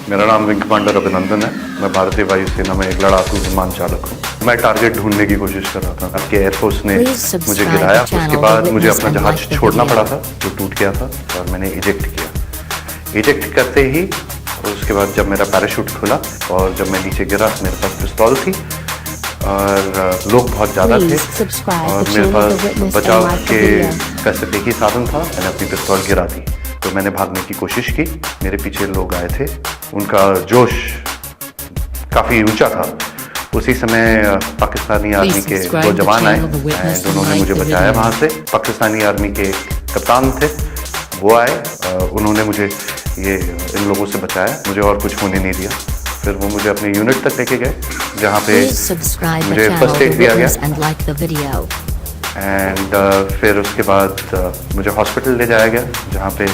मेरा नाम wing commander अभिनंदन है। मैं भारतीय वायुसेना में एक लड़ाकू विमान चालक हूँ। मैं टारगेट ढूंढने की कोशिश कर रहा था। आपके एयरफोर्स ने मुझे गिराया, उसके बाद मुझे अपना जहाज छोड़ना पड़ा था जो टूट गया था और मैंने इजेक्ट किया। इजेक्ट करते ही उसके बाद जब मेरा पैराशूट खुला और जब मैं नीचे गिरा, मेरे पास पिस्तौल थी और लोग बहुत ज़्यादा थे और मेरे पास बचाव के का सिर्फ एक ही साधन था, मैंने अपनी पिस्तौल गिरा दी। तो मैंने भागने की कोशिश की। मेरे पीछे लोग आए थे, उनका जोश काफ़ी ऊंचा था। उसी समय पाकिस्तानी आर्मी के दो जवान आए एंड उन्होंने मुझे बचाया वहाँ से। पाकिस्तानी आर्मी के कप्तान थे, वो आए, उन्होंने मुझे इन लोगों से बचाया, मुझे और कुछ होने नहीं दिया। फिर वो मुझे अपने यूनिट तक लेके गए जहाँ पे मुझे फर्स्ट एड दिया गया एंड फिर उसके बाद मुझे हॉस्पिटल ले जाया गया जहाँ पे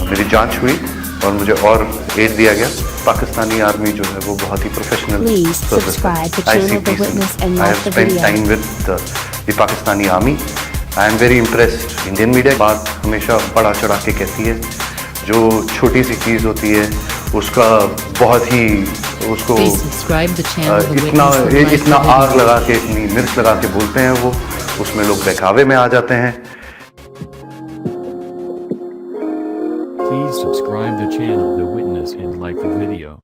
मेरी जांच हुई और मुझे और एड दिया गया। पाकिस्तानी आर्मी जो है वो बहुत ही प्रोफेशनल सर्विस है। I have spent time with the Pakistani army. I am very impressed. Indian media बात हमेशा बड़ा चढ़ा के कहती है, जो छोटी सी चीज़ होती है उसका बहुत ही उसको इतना आग लगा के, इतनी मिर्च लगा के बोलते हैं, वो उसमें लोग बहकावे में आ जाते हैं। Please subscribe the channel The Witness and like the video.